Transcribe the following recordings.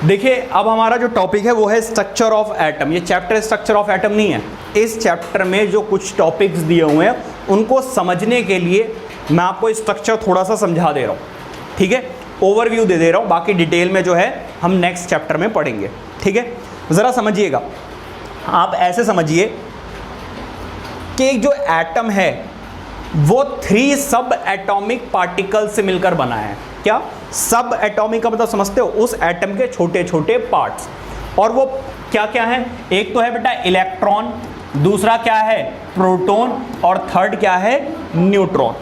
देखिए अब हमारा जो टॉपिक है वो है स्ट्रक्चर ऑफ एटम। ये चैप्टर स्ट्रक्चर ऑफ एटम नहीं है। इस चैप्टर में जो कुछ टॉपिक्स दिए हुए हैं उनको समझने के लिए मैं आपको स्ट्रक्चर थोड़ा सा समझा दे रहा हूँ, ठीक है, ओवरव्यू दे रहा हूँ। बाकी डिटेल में जो है हम नेक्स्ट चैप्टर में पढ़ेंगे, ठीक है। ज़रा समझिएगा, आप ऐसे समझिए कि जो एटम है वो 3 सब एटॉमिक पार्टिकल से मिलकर बना है। क्या सब एटॉमिक का मतलब समझते हो? उस एटम के छोटे छोटे पार्ट्स। और वो क्या क्या है? एक तो है बेटा इलेक्ट्रॉन, दूसरा क्या है प्रोटॉन, और थर्ड क्या है neutron.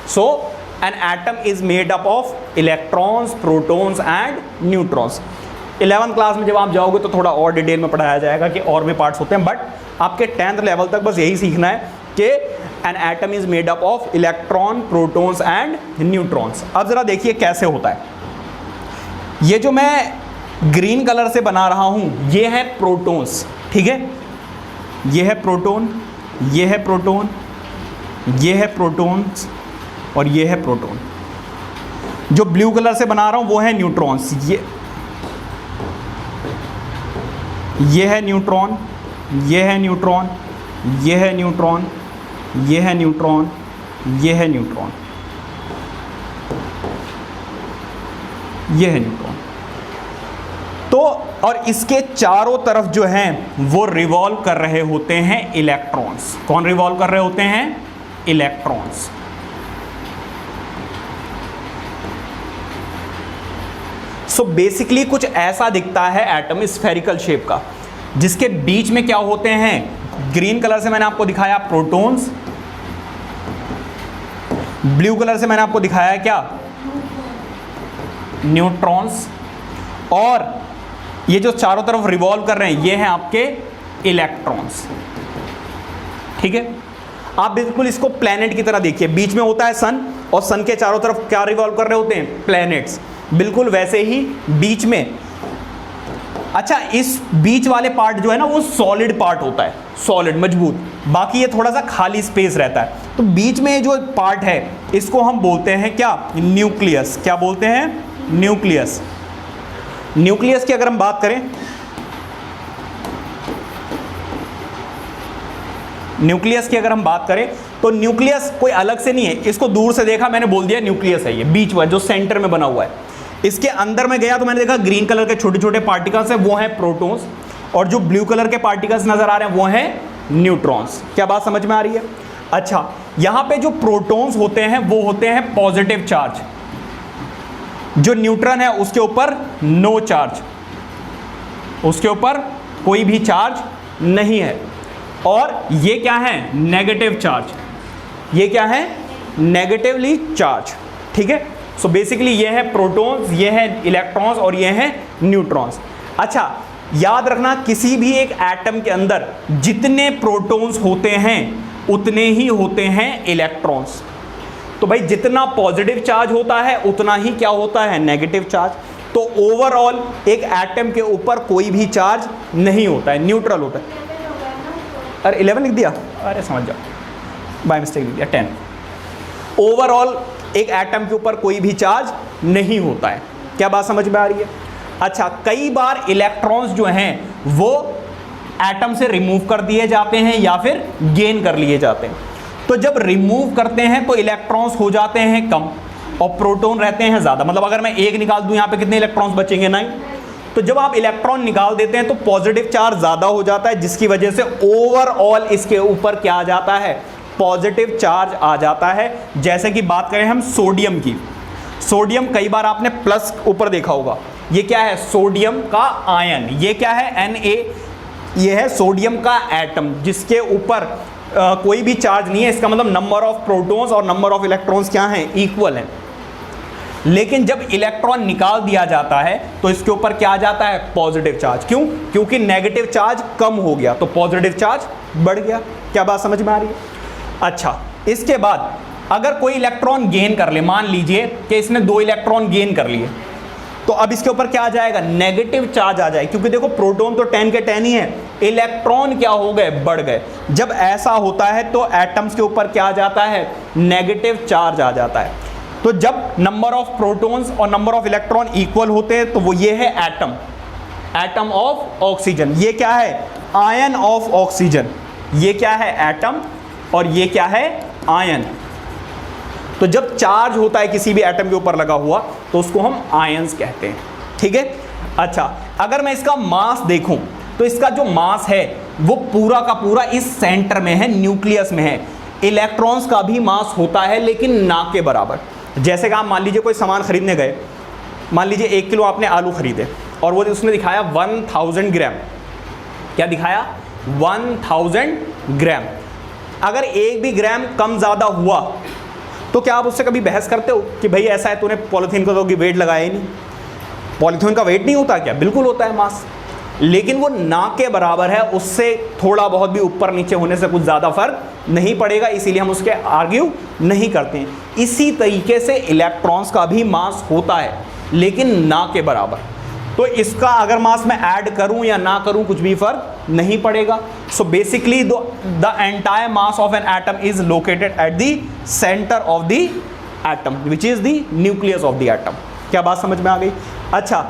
So an atom is made up of electrons, protons and neutrons. 11th class में जब आप जाओगे तो थोड़ा और डिटेल में पढ़ाया जाएगा कि और भी पार्ट्स होते हैं, बट आपके 10th लेवल तक बस यही सीखना है कि an atom is made up of electron, protons and neutrons. अब जरा देखिए कैसे होता है। ये जो मैं ग्रीन कलर से बना रहा हूं ये है प्रोटॉन्स, ठीक है। ये है प्रोटॉन, ये है प्रोटॉन, ये है प्रोटॉन्स और ये है प्रोटॉन। जो ब्लू कलर से बना रहा हूं वो है न्यूट्रॉन्स। ये है न्यूट्रॉन, ये है न्यूट्रॉन, ये है न्यूट्रॉन, ये है न्यूट्रॉन, ये है न्यूट्रॉन, ये है न्यूट्रॉन। तो और इसके चारों तरफ जो हैं वो रिवॉल्व कर रहे होते हैं इलेक्ट्रॉन्स। कौन रिवॉल्व कर रहे होते हैं? इलेक्ट्रॉन्स। सो बेसिकली कुछ ऐसा दिखता है एटम स्फेरिकल शेप का, जिसके बीच में क्या होते हैं? ग्रीन कलर से मैंने आपको दिखाया प्रोटॉन्स, ब्लू कलर से मैंने आपको दिखाया क्या? न्यूट्रॉन्स, और ये जो चारों तरफ रिवॉल्व कर रहे हैं ये हैं आपके इलेक्ट्रॉन्स, ठीक है। आप बिल्कुल इसको प्लैनेट की तरह देखिए, बीच में होता है सन और सन के चारों तरफ क्या रिवॉल्व कर रहे होते हैं? प्लैनेट्स। बिल्कुल वैसे ही बीच में, अच्छा इस बीच वाले पार्ट जो है ना वो सॉलिड पार्ट होता है, सॉलिड मजबूत, बाकी ये थोड़ा सा खाली स्पेस रहता है। तो बीच में जो पार्ट है इसको हम बोलते हैं क्या? न्यूक्लियस। क्या बोलते हैं? न्यूक्लियस। न्यूक्लियस की अगर हम बात करें, न्यूक्लियस की अगर हम बात करें तो न्यूक्लियस कोई अलग से नहीं है। इसको दूर से देखा मैंने बोल दिया न्यूक्लियस है, ये बीच में जो सेंटर में बना हुआ है। इसके अंदर में गया तो मैंने देखा ग्रीन कलर के छोटे छोटे पार्टिकल्स हैं, वो हैं प्रोटॉन्स, और जो ब्लू कलर के पार्टिकल्स नजर आ रहे हैं वो हैं न्यूट्रॉन्स। क्या बात समझ में आ रही है? अच्छा, यहां पे जो प्रोटॉन्स होते हैं वो होते हैं पॉजिटिव चार्ज, जो न्यूट्रॉन है उसके ऊपर नो चार्ज, उसके ऊपर कोई भी चार्ज नहीं है। और ये क्या है? Negative charge. ये क्या है? नेगेटिवली चार्ज, ठीक है। सो बेसिकली ये है प्रोटॉन्स, ये है इलेक्ट्रॉन्स और ये है न्यूट्रॉन्स। अच्छा याद रखना, किसी भी एक एटम के अंदर जितने प्रोटॉन्स होते हैं उतने ही होते हैं इलेक्ट्रॉन्स। तो भाई जितना पॉजिटिव चार्ज होता है उतना ही क्या होता है? Negative charge. तो ओवरऑल एक एटम के ऊपर कोई भी चार्ज नहीं होता है, न्यूट्रल होता है। अरे 11 लिख दिया, अरे समझ जाओ, बाय मिस्टेक लिख दिया 10। ओवरऑल एक एटम के ऊपर कोई भी चार्ज नहीं होता है। क्या बात समझ में आ रही है? अच्छा, कई बार इलेक्ट्रॉन्स जो हैं वो एटम से रिमूव कर दिए जाते हैं या फिर गेन कर लिए जाते हैं। तो जब रिमूव करते हैं तो इलेक्ट्रॉन्स हो जाते हैं कम और प्रोटॉन रहते हैं ज़्यादा। मतलब अगर मैं 1 निकाल दूं यहाँ पे कितने इलेक्ट्रॉन्स बचेंगे? 9। तो जब आप इलेक्ट्रॉन निकाल देते हैं तो पॉजिटिव चार्ज ज़्यादा हो जाता है, जिसकी वजह से ओवरऑल इसके ऊपर क्या आ जाता है? पॉजिटिव चार्ज आ जाता है। जैसे कि बात करें हम सोडियम की, सोडियम कई बार आपने प्लस ऊपर देखा होगा। ये क्या है? सोडियम का आयन। ये क्या है? Na। ये है सोडियम का एटम जिसके ऊपर कोई भी चार्ज नहीं है। इसका मतलब नंबर ऑफ प्रोटॉन्स और नंबर ऑफ इलेक्ट्रॉन्स क्या हैं? इक्वल हैं। लेकिन जब इलेक्ट्रॉन निकाल दिया जाता है तो इसके ऊपर क्या आ जाता है? Positive charge. क्यों? क्योंकि नेगेटिव चार्ज कम हो गया तो पॉजिटिव चार्ज बढ़ गया। क्या बात समझ में आ रही है? अच्छा, इसके बाद अगर कोई इलेक्ट्रॉन गेन कर ले, मान लीजिए कि इसने 2 इलेक्ट्रॉन गेन कर लिए, तो अब इसके ऊपर क्या आ जाएगा? नेगेटिव चार्ज आ जाएगा। क्योंकि देखो प्रोटॉन तो 10 के 10 ही है, इलेक्ट्रॉन क्या हो गए? बढ़ गए। जब ऐसा होता है तो एटम्स के ऊपर क्या आ जाता है? नेगेटिव चार्ज आ जाता है। तो जब नंबर ऑफ प्रोटॉन्स और नंबर ऑफ इलेक्ट्रॉन इक्वल होते हैं तो वो ये है एटम। Atom of oxygen. ये क्या है? Ion of oxygen. ये क्या है? एटम, और ये क्या है? आयन। तो जब चार्ज होता है किसी भी एटम के ऊपर लगा हुआ तो उसको हम आयंस कहते हैं, ठीक है। अच्छा, अगर मैं इसका मास देखूं तो इसका जो मास है वो पूरा का पूरा इस सेंटर में है, न्यूक्लियस में है। इलेक्ट्रॉन्स का भी मास होता है लेकिन ना के बराबर। जैसे कि आप मान लीजिए कोई सामान खरीदने गए, मान लीजिए 1 किलो आपने आलू खरीदे और वो उसने दिखाया 1000 ग्राम। क्या दिखाया? 1000 ग्राम। अगर एक भी ग्राम कम ज़्यादा हुआ तो क्या आप उससे कभी बहस करते हो कि भाई ऐसा है, तूने पॉलीथीन को तो वेट लगाया ही नहीं? पॉलीथीन का वेट नहीं होता क्या? बिल्कुल होता है मास, लेकिन वो ना के बराबर है, उससे थोड़ा बहुत भी ऊपर नीचे होने से कुछ ज़्यादा फर्क नहीं पड़ेगा, इसीलिए हम उसके आर्ग्यू नहीं करते हैं। इसी तरीके से इलेक्ट्रॉन्स का भी मास होता है लेकिन ना के बराबर। तो इसका अगर मास मैं ऐड करूं या ना करूं कुछ भी फर्क नहीं पड़ेगा। So basically the entire mass of an atom is located at the centre of the atom which is the nucleus of the atom. क्या बात समझ में आ गई? अच्छा,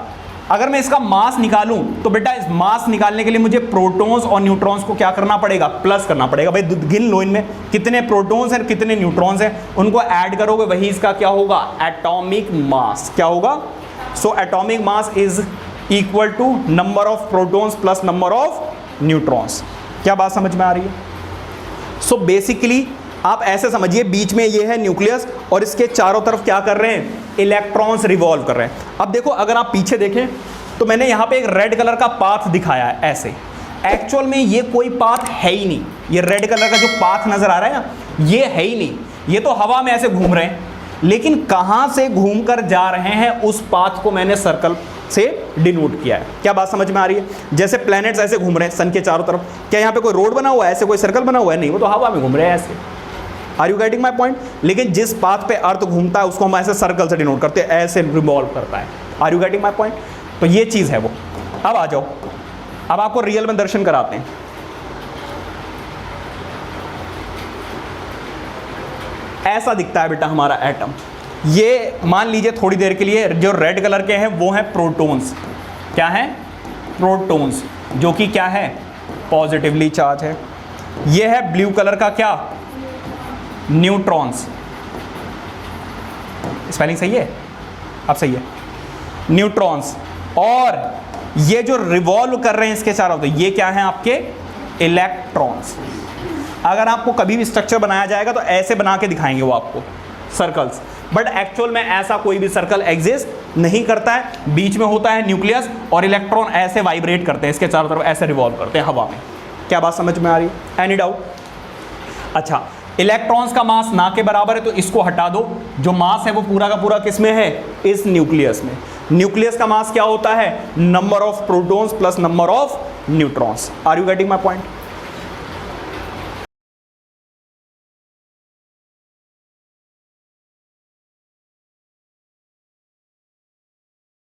अगर मैं इसका मास निकालूं तो बेटा इस मास निकालने के लिए मुझे प्रोटॉन्स और न्यूट्रॉन्स को क्या करना पड़ेगा? प्लस करना पड़ेगा। भाई गिन लो इनमें कितने प्रोटॉन्स हैं कितने न्यूट्रॉन्स हैं, उनको ऐड करोगे वही इसका क्या होगा? Atomic mass. क्या होगा? So atomic mass is equal to number of protons plus number of neutrons. क्या बात समझ में आ रही है? सो बेसिकली आप ऐसे समझिए, बीच में ये है न्यूक्लियस और इसके चारों तरफ क्या कर रहे हैं? इलेक्ट्रॉन्स रिवॉल्व कर रहे हैं। अब देखो, अगर आप पीछे देखें तो मैंने यहाँ पे एक रेड कलर का पाथ दिखाया है ऐसे। एक्चुअल में ये कोई पाथ है ही नहीं। ये रेड कलर का जो पाथ नजर आ रहा है ना, ये है ही नहीं, ये तो हवा में ऐसे घूम रहे हैं। लेकिन कहाँ से घूम कर जा रहे हैं उस पाथ को मैंने सर्कल से डिनोट किया है। क्या बात समझ में आ रही है? जैसे प्लैनेट्स ऐसे घूम रहे हैं सन के चारों तरफ, क्या यहाँ पे कोई रोड बना हुआ है, ऐसे कोई सर्कल बना हुआ है? नहीं, वो तो हवा में घूम रहे हैं ऐसे। Are you getting my point? लेकिन जिस पाथ पे अर्थ घूमता है उसको हम ऐसे सर्कल से डिनोट करते हैं, ऐसे रिवॉल्व करता है। Are you getting my point? तो ये चीज़ है वो। अब आ जाओ, अब आपको रियल में दर्शन कराते हैं। ऐसा दिखता है बेटा हमारा एटम। ये मान लीजिए थोड़ी देर के लिए जो रेड कलर के हैं वो हैं प्रोटॉन्स। क्या हैं? प्रोटॉन्स, जो कि क्या है? पॉजिटिवली चार्ज है। ये है ब्लू कलर का क्या? न्यूट्रॉन्स। स्पेलिंग सही है? अब सही है। न्यूट्रॉन्स। और ये जो रिवॉल्व कर रहे हैं इसके चारों, तो ये क्या है? आपके इलेक्ट्रॉन्स। अगर आपको कभी भी स्ट्रक्चर बनाया जाएगा तो ऐसे बना के दिखाएंगे वो आपको, सर्कल्स। बट एक्चुअल में ऐसा कोई भी सर्कल एग्जिस्ट नहीं करता है। बीच में होता है न्यूक्लियस और इलेक्ट्रॉन ऐसे वाइब्रेट करते हैं इसके चारों तरफ, ऐसे रिवॉल्व करते हैं हवा में। क्या बात समझ में आ रही है? Any doubt? अच्छा, इलेक्ट्रॉन्स का मास ना के बराबर है तो इसको हटा दो। जो मास है वो पूरा का पूरा किस में है? इस न्यूक्लियस में। न्यूक्लियस का मास क्या होता है? Number of protons plus number of neutrons. Are you getting my point?